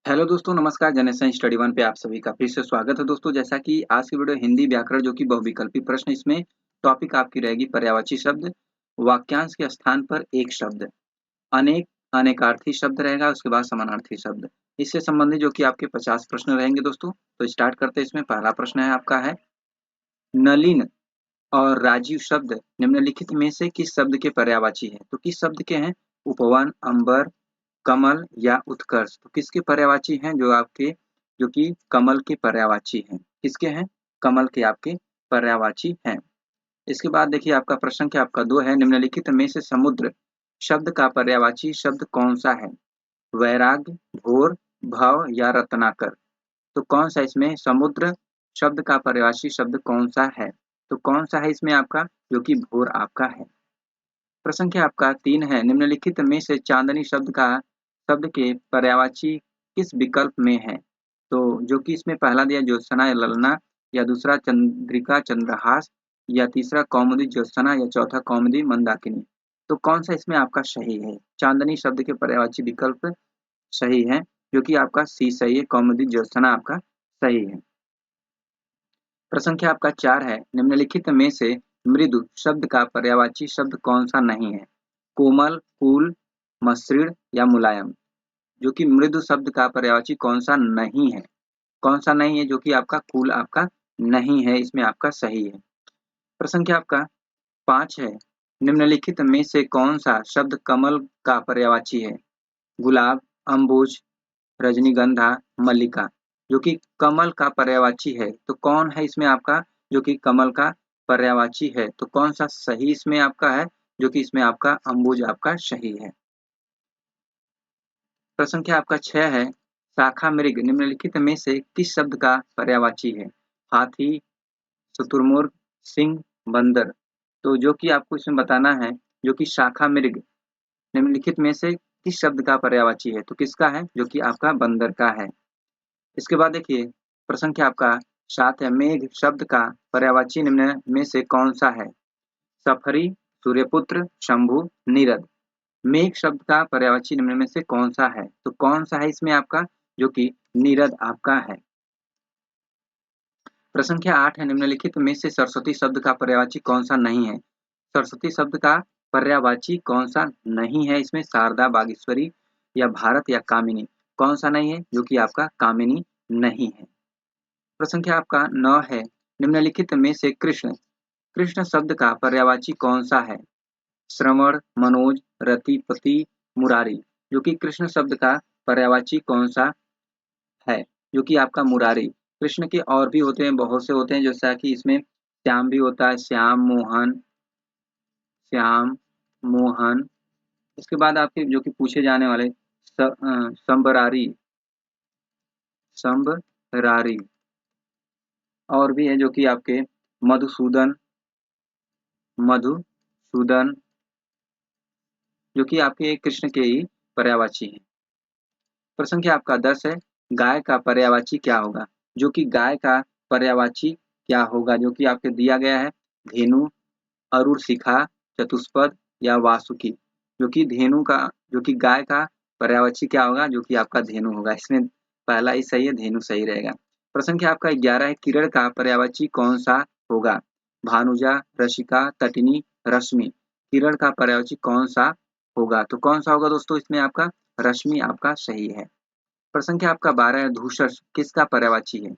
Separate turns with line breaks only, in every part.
Hello दोस्तों, नमस्कार। Generation study one पे आप सभी का फिर से स्वागत है दोस्तों। जैसा कि आज की वीडियो हिंदी व्याकरण जो कि बहुविकल्पी प्रश्न, इसमें टॉपिक आपकी रहेगी पर्यायवाची शब्द, वाक्यांश के स्थान पर एक शब्द, अनेक अनेकार्थी शब्द रहेगा, उसके बाद समानार्थी शब्द। इससे संबंधित जो कि आपके 50 प्रश्न रहेंगे दोस्तों। तो स्टार्ट करते हैं। इसमें पहला प्रश्न है आपका है, नलिन और राजीव शब्द निम्नलिखित में से किस शब्द के पर्यायवाची है? तो किस शब्द के हैं? उपवन, अंबर, कमल या उत्कर्ष। तो किसके पर्यायवाची हैं? जो कि कमल के पर्यायवाची हैं। किसके हैं? कमल के आपके पर्यायवाची हैं। इसके बाद देखिए आपका प्रश्न क्या आपका 2 है, निम्नलिखित में से समुद्र शब्द का पर्यायवाची शब्द कौन सा है? वैराग्य, घोर, भव या रत्नाकर। तो कौन सा इसमें समुद्र शब्द का पर्यायवाची शब्द कौन सा है? तो कौन सा है इसमें आपका? जो कि भोर आपका है। प्रश्न क्या आपका 3 है, निम्नलिखित में से चांदनी शब्द के पर्यायवाची किस विकल्प में है? तो जो कि इसमें पहला दिया ज्योत्सना या ललना, या दूसरा चंद्रिका चंद्रहास, या तीसरा कौमुदी ज्योत्सना, या चौथा कौमुदी मंदाकिनी। तो कौन सा इसमें आपका सही है? चांदनी शब्द के पर्यायवाची विकल्प सही है, जो कि आपका सी सही है, कौमुदी ज्योत्सना आपका सही है। प्रश्न क्या आपका 4 है, निम्नलिखित में से मृदु शब्द का पर्यायवाची शब्द कौन सा नहीं है? कोमल, कूल, मसृण या मुलायम। जो कि मृदु शब्द का पर्यायवाची कौन सा नहीं है? कौन सा नहीं है? जो कि आपका कूल आपका नहीं है, इसमें आपका सही है। प्रश्न क्या आपका 5 है, निम्नलिखित में से कौन सा शब्द कमल का पर्यायवाची है? गुलाब, अम्बुज, रजनीगंधा, मल्लिका। जो कि कमल का पर्यायवाची है, तो कौन है इसमें आपका जो कि कमल का पर्यायवाची है? तो कौन सा सही इसमें आपका है? जो कि इसमें आपका अम्बुज आपका सही है। प्रश्न क्या आपका 6 है, शाखा मृग निम्नलिखित में से किस शब्द का पर्यायवाची है? हाथी, शुतुरमुर्ग, सिंह, बंदर। तो जो कि आपको इसमें बताना है, जो कि शाखा मृग निम्नलिखित में से किस शब्द का पर्यायवाची है? तो किसका है? जो कि आपका बंदर का है। इसके बाद देखिए प्रश्न क्या आपका 7 है, मेघ शब्द का पर्यायवाची निम्न में से कौन सा है? सफरी, सूर्यपुत्र, शंभु, नीरद। मेघ शब्द का पर्यायवाची निम्न में से कौन सा है? तो कौन सा है इसमें आपका? जो कि नीरद आपका है। प्रश्न क्या 8 है, निम्नलिखित में से सरस्वती शब्द का पर्यायवाची कौन सा नहीं है? सरस्वती शब्द का पर्यायवाची कौन सा नहीं है? इसमें शारदा, बागेश्वरी या भारत या कामिनी। कौन सा नहीं है? जो कि आपका कामिनी नहीं है। प्रश्न क्या आपका 9 है, निम्नलिखित में से कृष्ण कृष्ण शब्द का पर्यायवाची कौन सा है? श्रवण, मनोज, रतिपति, मुरारी। जो कि कृष्ण शब्द का पर्यायवाची कौन सा है? जो कि आपका मुरारी। कृष्ण के और भी होते हैं, बहुत से होते हैं, जैसा कि इसमें श्याम भी होता है, श्याम, मोहन। इसके बाद आपके जो कि पूछे जाने वाले संबरारी, संबरारी। और भी है जो कि आपके मधुसूदन, मधुसूदन। जो कि आपके कृष्ण के ही पर्यायवाची हैं। प्रश्न क्या आपका 10 है, गाय का पर्यायवाची क्या होगा? जो कि गाय का पर्यायवाची क्या होगा? जो कि आपके दिया गया है, धेनु, अरुण शिखा, चतुष्पद या वासुकी। जो कि धेनु का जो कि गाय का पर्यायवाची क्या होगा? जो कि आपका धेनु होगा। इसमें पहला ही सही है, धेनु सही रहेगा। प्रश्न क्या आपका 11 है, किरण का पर्यायवाची कौन सा होगा? भानुजा, रसिका, तटिनी, रश्मि। किरण का पर्यायवाची कौन सा होगा? तो कौन सा होगा दोस्तों इसमें आपका? रश्मि आपका सही है। प्रश्न क्या आपका 12 है, धूसर किसका पर्यायवाची है?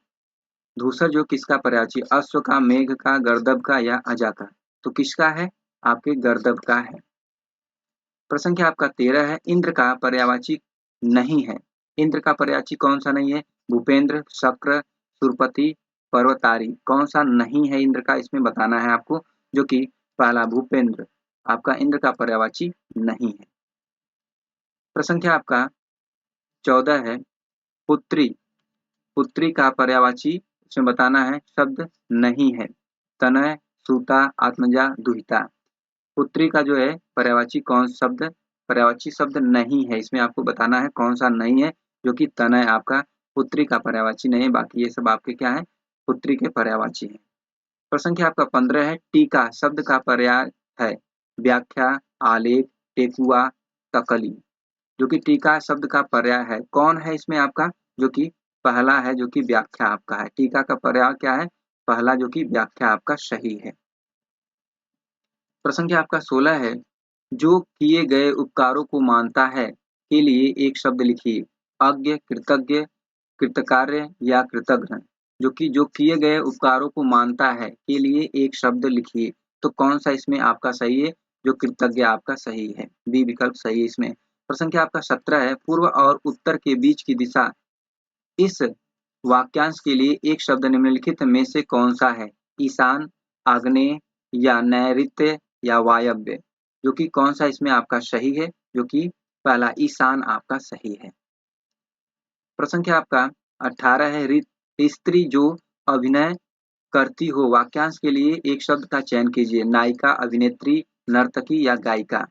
धूसर जो किसका पर्यायवाची? अश्व का, मेघ का, गर्दभ का या अजा का। तो किसका है? आपके गर्दभ का है। प्रश्न क्या आपका 13 है, इंद्र का पर्यायवाची नहीं है। इंद्र का पर्यायवाची कौन सा नहीं है? भूपेंद्र, शक्र, सुरपति, पर्वतारी। कौन सा नहीं है इंद्र का? इसमें बताना है आपको। जो कि पहला भूपेंद्र आपका इंद्र का पर्यायवाची नहीं है। प्रश्न क्या आपका 14 है, पुत्री पुत्री का पर्यायवाची इसमें बताना है, शब्द नहीं है। तनय, सूता, आत्मजा, दुहिता। पुत्री का जो है पर्यायवाची शब्द नहीं है। इसमें आपको बताना है कौन सा नहीं है। जो कि तनय आपका पुत्री का पर्यायवाची नहीं है। बाकी ये सब आपके क्या है? पुत्री के पर्यायवाची है। प्रश्न क्या आपका 15 है, टीका शब्द का पर्याय है? व्याख्या, आलेख, टेकुआ, तकली। जो कि टीका शब्द का पर्याय है। कौन है इसमें आपका? जो कि पहला है, जो कि व्याख्या आपका है। टीका का पर्याय क्या है? पहला, जो कि व्याख्या आपका सही है। प्रश्न आपका 16 है, जो किए गए उपकारों को मानता है के लिए एक शब्द लिखिए। अज्ञ, कृतज्ञ, कृतकार्य या कृतघ्न। जो किए गए उपकारों को मानता है के लिए एक शब्द लिखिए। तो कौन सा इसमें आपका सही है? जो कृतज्ञ आपका सही है, बी विकल्प सही है इसमें। प्रश्न आपका 17 है, पूर्व और उत्तर के बीच की दिशा इस वाक्यांश के लिए एक शब्द निम्नलिखित में से कौन सा है? ईशान, आग्नेय या नैऋत्य या वायव्य। जो कि कौन सा इसमें आपका सही है? जो कि पहला ईशान आपका सही है। प्रश्न आपका 18 है, स्त्री जो अभिनय करती हो वाक्यांश के लिए एक शब्द का चयन कीजिए। नायिका, अभिनेत्री, नर्तकी या गायिका।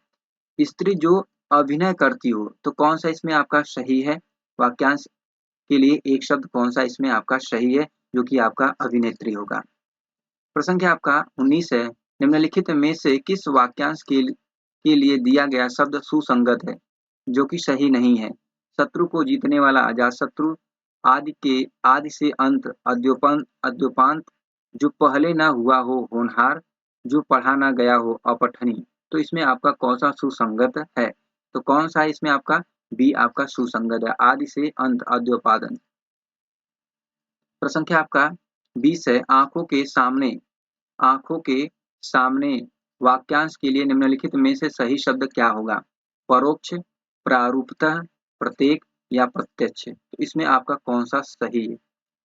स्त्री जो अभिनय करती हो, तो कौन सा इसमें आपका सही है? वाक्यांश के लिए एक शब्द कौन सा इसमें आपका सही है? जो कि आपका अभिनेत्री होगा। प्रश्न आपका 19 है, निम्नलिखित में से किस वाक्यांश के लिए दिया गया शब्द सुसंगत है? जो कि सही नहीं है। शत्रु को जीतने वाला अजातशत्रु, आदि से अंत अद्योपांत, जो पहले न हुआ हो होनहार, जो पढ़ा न गया हो अपठनी। तो इसमें आपका कौन सा सुसंगत है? तो कौन सा है इसमें आपका? बी आपका सुसंगत है, आदि से अंत अद्योपादन। प्रश्न आपका 20 है, आंखों के सामने वाक्यांश के लिए निम्नलिखित में से सही शब्द क्या होगा? परोक्ष, प्रारूपतः, प्रत्येक या प्रत्यक्ष। तो इसमें आपका कौन सा सही है?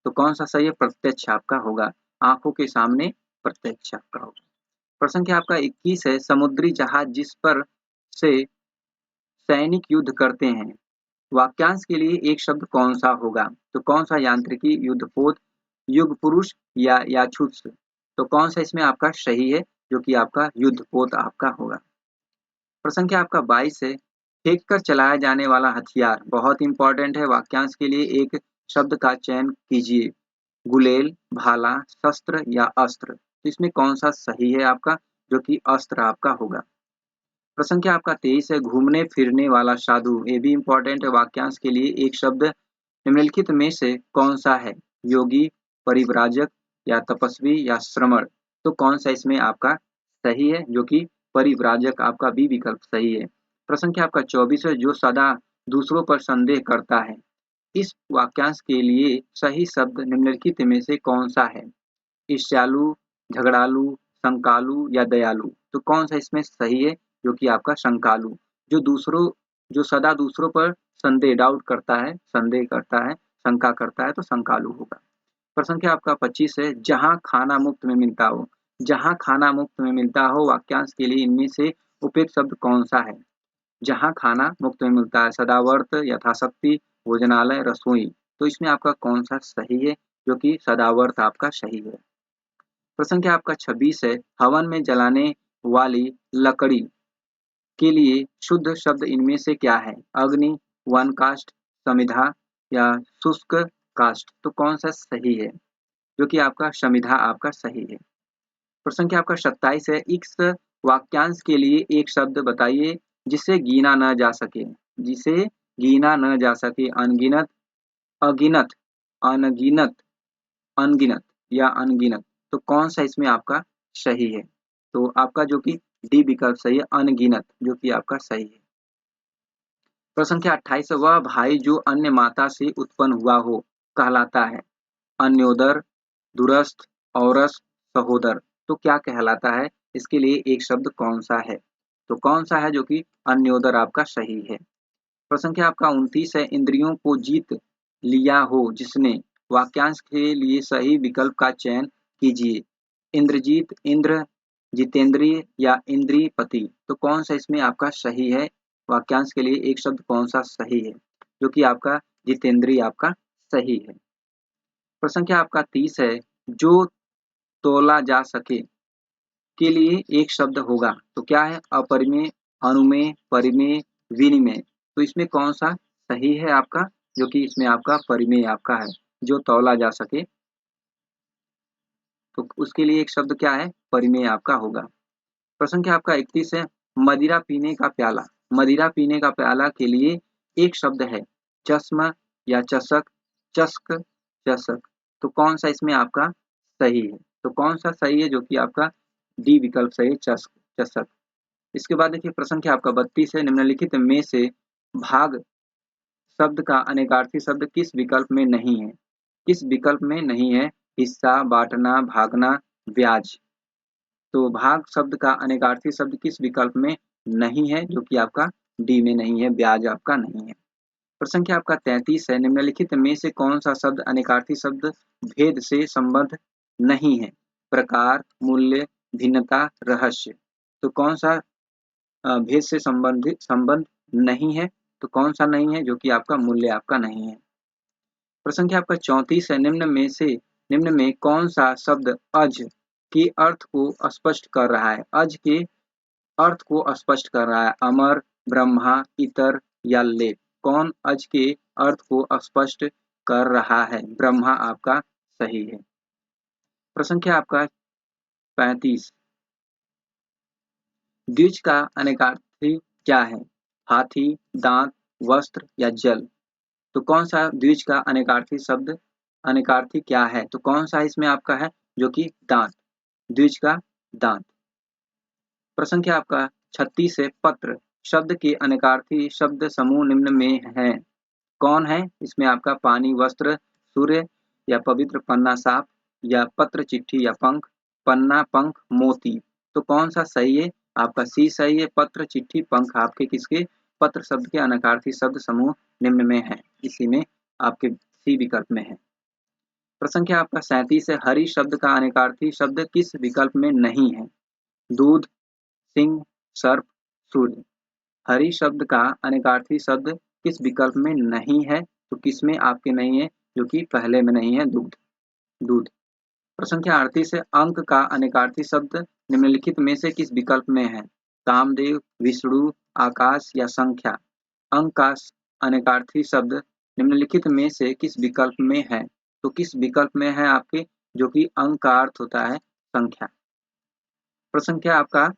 तो कौन सा सही है? प्रत्यक्ष आपका होगा। आंखों के सामने प्रत्यक्ष आपका होगा। प्रश्न आपका 21 है, समुद्री जहाज जिस पर से सैनिक युद्ध करते हैं वाक्यांश के लिए एक शब्द कौन सा होगा? तो कौन सा? यांत्रिकी, युद्धपोत, युग पुरुष या याछूत। तो कौन सा इसमें आपका सही है? जो कि आपका युद्धपोत आपका होगा। प्रश्न आपका 22 है, फेंक कर चलाया जाने वाला हथियार बहुत इंपॉर्टेंट है। वाक्यांश के लिए एक शब्द का चयन कीजिए। गुलेल, भाला, शस्त्र या अस्त्र। तो इसमें कौन सा सही है आपका? जो कि अस्त्र आपका होगा। प्रश्न आपका 23 है, घूमने फिरने वाला साधु। ये भी इंपॉर्टेंट है। वाक्यांश के लिए एक शब्द निम्नलिखित में से कौन सा है? योगी, परिव्राजक या तपस्वी या श्रमण। तो कौन सा इसमें आपका सही है? जो कि परिव्राजक आपका बी विकल्प सही है। प्रश्न आपका 24 है, जो सदा दूसरों पर संदेह करता है। इस वाक्यांश के लिए सही शब्द निम्नलिखित में से कौन सा है? ईर्ष्यालु, झगड़ालू, शंकालु या दयालु। तो कौन सा इसमें सही है? जो कि आपका शंकालु। जो सदा दूसरों पर संदेह करता है, शंका करता है, तो शंकालु होगा। प्रश्न आपका 25 है, जहां खाना मुफ्त में मिलता हो। जहां खाना मुफ्त में मिलता हो वाक्यांश के लिए इनमें से उपयुक्त शब्द कौन सा है? जहां खाना मुफ्त में मिलता है, सदावर्त, यथाशक्ति, भोजनालय, रसोई। तो इसमें आपका कौन सा सही है? जो कि सदावर्त आपका सही है। प्रश्न आपका 26 है, हवन में जलाने वाली लकड़ी के लिए शुद्ध शब्द इनमें से क्या है? अग्नि, वन काष्ठ, समिधा या शुष्क काष्ठ। तो कौन सा सही है? जो कि आपका समिधा आपका सही है। प्रश्न आपका 27 है, इस वाक्यांश के लिए एक शब्द बताइए जिसे गिना न जा सके। जिसे गिना न जा सके। अनगिनत, अगिनत, अनगिनत, अनगिनत या अनगिनत। तो कौन सा इसमें आपका सही है? तो आपका जो कि डी विकल्प सही है, अनगिनत, जो कि आपका सही है। प्रश्न 28, वह भाई जो अन्य माता से उत्पन्न हुआ हो कहलाता है? अन्योदर, दूरस्थ, औरस, सहोदर। तो क्या कहलाता है? इसके लिए एक शब्द कौन सा है? तो कौन सा है? जो कि अन्योदर आपका सही है। प्रश्न आपका 29 है, इंद्रियों को जीत लिया हो जिसने। वाक्यांश के लिए सही विकल्प का चयन कीजिए। इंद्रजीत, इंद्र, जितेंद्रिय या इंद्रिपति। तो कौन सा इसमें आपका सही है? वाक्यांश के लिए एक शब्द कौन सा सही है? जो कि आपका जितेंद्रिय आपका सही है। प्रश्न आपका 30 है, जो तोला जा सके के लिए एक शब्द होगा। तो क्या है? अपरिमेय, अनुमेय, परिमेय, विनिमेय। तो इसमें कौन सा सही है आपका? जो कि इसमें आपका परिमेय आपका है, जो तौला जा सके। तो उसके लिए एक शब्द क्या है? परिमेय आपका होगा। प्रश्न क्या आपका 31 है, मदिरा पीने का प्याला। मदिरा पीने का प्याला के लिए एक शब्द है, चश्मा या चषक, चस्क, चषक, तो कौन सा इसमें आपका सही है? तो कौन सा सही है जो कि आपका डी विकल्प सही है, चस्क, चषक। इसके बाद देखिए प्रश्न क्या आपका 32 है, निम्नलिखित में से भाग शब्द का अनेकार्थी शब्द किस विकल्प में नहीं है? किस विकल्प में नहीं है? हिस्सा, बांटना, भागना, ब्याज। तो भाग शब्द का अनेकार्थी शब्द किस विकल्प में नहीं है? जो कि आपका डी में नहीं है, ब्याज आपका नहीं है। प्रश्न क्या आपका 33 है, निम्नलिखित में से कौन सा शब्द अनेकार्थी शब्द भेद से संबद्ध नहीं है? प्रकार, मूल्य, भिन्नता, रहस्य। तो कौन सा भेद से संबंध नहीं है? तो कौन सा नहीं है? जो कि आपका मूल्य आपका नहीं है। प्रश्न क्या आपका 34 है, निम्न में कौन सा शब्द अज के अर्थ को स्पष्ट कर रहा है? अज के अर्थ को स्पष्ट कर रहा है। अमर, ब्रह्मा, इतर या लेप। कौन अज के अर्थ को स्पष्ट कर रहा है? ब्रह्मा आपका सही है। प्रश्न क्या आपका 35, द्विज का अनेकार्थी क्या है? हाथी, दांत, वस्त्र या जल। तो कौन सा द्विज का अनेकार्थी क्या है? तो कौन सा इसमें आपका है? जो कि दांत, द्विज का दांत। प्रश्न क्या आपका 36 है, पत्र शब्द के अनेकार्थी शब्द समूह निम्न में है। कौन है? इसमें आपका पानी, वस्त्र, सूर्य या पवित्र, पन्ना, साफ या पत्र, चिट्ठी या पंख, पन्ना, पंख, मोती। तो कौन सा सही है? आपका सी सही है। पत्र, चिट्ठी, पंख आपके किसके? पत्र शब्द के अनेकार्थी शब्द समूह निम्न में है, इसी में आपके सी विकल्प में है। प्रश्न क्या आपका 37 है, हरि शब्द का अनेकार्थी शब्द किस विकल्प में नहीं है? दूध, सिंह, सर्प, सूर्य। हरि शब्द का अनेकार्थी शब्द किस विकल्प में नहीं है? तो किसमें आपके नहीं है? जो कि पहले में नहीं है, दूध, दूध। प्रश्न क्या 38 है, अंक का अनेकार्थी शब्द निम्नलिखित में से किस विकल्प में है? कामदेव, विष्णु, आकाश या संख्या। अंक का अनेकार्थी शब्द निम्नलिखित में से किस विकल्प में है? तो किस विकल्प में है आपके? जो कि अंक का अर्थ होता है संख्या। प्रश्न क्या आपका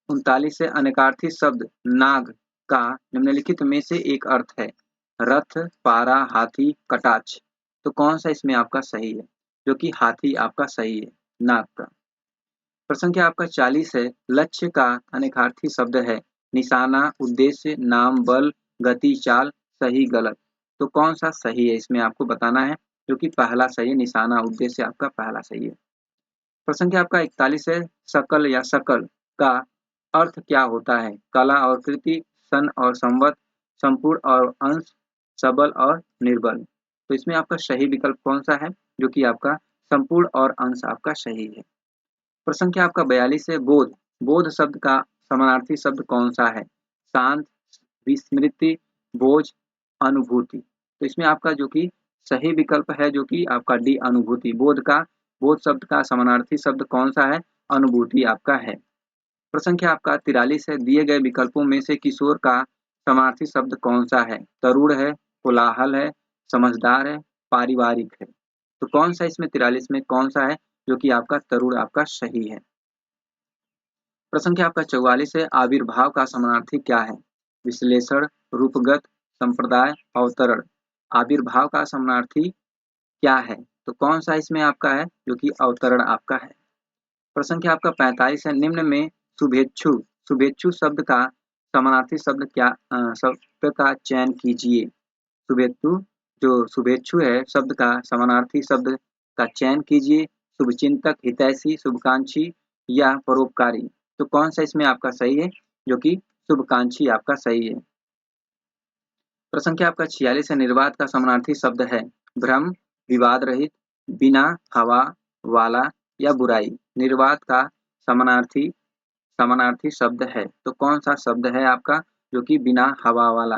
39 से अनेकार्थी शब्द नाग का निम्नलिखित में से एक अर्थ है? रथ, पारा, हाथी, कटाक्ष। तो कौन सा इसमें आपका सही है? जो कि हाथी आपका सही है, नाग का। प्रश्न क्या आपका 40 है, लक्ष्य का अनेकार्थी शब्द है? निशाना, उद्देश्य, नाम, बल, गति, चाल, सही, गलत। तो कौन सा सही है इसमें आपको बताना है? जो कि पहला सही है, निशाना, उद्देश्य आपका पहला सही है। प्रश्न क्या आपका 41 है, सकल या सकल का अर्थ क्या होता है? कला और कृति, सन और संवत, संपूर्ण और अंश, सबल और निर्बल। तो इसमें आपका सही विकल्प कौन सा है? जो कि आपका संपूर्ण और अंश आपका सही है। प्रश्न क्या आपका 42 है, बोध, बोध शब्द का समानार्थी शब्द कौन सा है? शांत, विस्मृति, बोझ, अनुभूति। तो इसमें आपका जो कि सही विकल्प है, जो कि आपका डी, अनुभूति। बोध शब्द का समानार्थी शब्द कौन सा है? अनुभूति आपका है। प्रश्न क्या आपका 43 है, दिए गए विकल्पों में से किशोर का समानार्थी शब्द कौन सा है? तरुण है, कोलाहल है, समझदार है, पारिवारिक है। तो कौन सा इसमें 43 में कौन सा है? जो कि आपका तरुण आपका सही है। प्रश्न क्या आपका 44 है, आविर्भाव का समानार्थी क्या है? विश्लेषण, रूपगत, संप्रदाय, अवतरण। आविर्भाव का समानार्थी क्या है? तो कौन सा इसमें आपका है? जो कि अवतरण आपका है। प्रश्न क्या आपका 45 है, निम्न में शुभेच्छु, शुभेच्छु शब्द का समानार्थी शब्द क्या शब्द का चयन कीजिए। शुभेच्छु, जो शुभेच्छु है शब्द का समानार्थी शब्द का चयन कीजिए। शुभचिंतक, हितैषी, शुभकांक्षी या परोपकारी। तो कौन सा इसमें आपका सही है? जो कि शुभकांक्षी आपका सही है। प्रश्न क्या आपका 46 है, निर्वात का समानार्थी शब्द है? भ्रम, विवाद रहित, बिना, हवा वाला या बुराई। निर्वात का समानार्थी समानार्थी शब्द है, तो कौन सा शब्द है आपका? जो कि बिना, हवा वाला।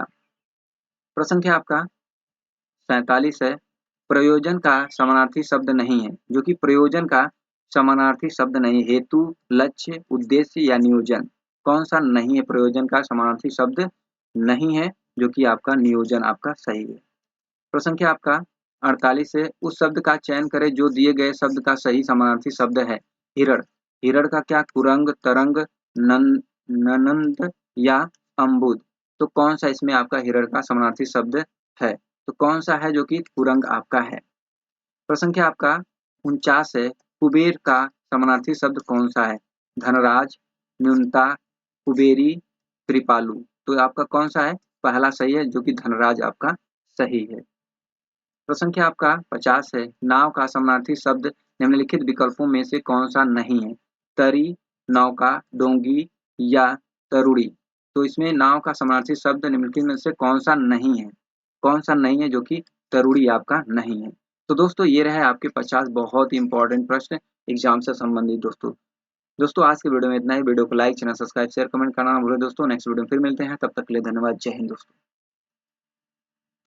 प्रश्न क्या आपका 47 है, प्रयोजन का समानार्थी शब्द नहीं है? जो कि प्रयोजन का समानार्थी शब्द नहीं, हेतु, लक्ष्य, उद्देश्य या नियोजन। कौन सा नहीं है? प्रयोजन का समानार्थी शब्द नहीं है, जो कि आपका नियोजन आपका सही है। प्रश्न क्या आपका 48 है, उस शब्द का चयन करें जो दिए गए शब्द का सही समानार्थी शब्द है। हिरण, हिरण का क्या? कुरंग, तरंग, नंद या अम्बुद। तो कौन सा इसमें आपका हिरण का समानार्थी शब्द है? तो कौन सा है जो कि कुरंग आपका है? प्रश्न संख्या आपका 49 है, कुबेर का समानार्थी शब्द कौन सा है? धनराज, न्यूनता, कुबेरी, कृपालु। तो आपका कौन सा है? पहला सही है जो कि धनराज आपका सही है। प्रश्न संख्या आपका 50 है, नाव का समानार्थी शब्द निम्नलिखित विकल्पों में से कौन सा नहीं है? तरी, नौका, डोंगी या तरुड़ी। तो इसमें नाव का समानार्थी शब्द निम्नलिखित में से कौन सा नहीं है? कौन सा नहीं है जो कि तरुड़ी आपका नहीं है? तो दोस्तों ये रहे आपके 50 बहुत ही इंपॉर्टेंट प्रश्न एग्जाम से संबंधित दोस्तों। दोस्तों आज की वीडियो में इतना ही। वीडियो को like, channel subscribe, share, comment करना ना भूलें दोस्तों। नेक्स्ट वीडियो में फिर मिलते हैं, तब तक के लिए धन्यवाद। जय हिंद दोस्तों।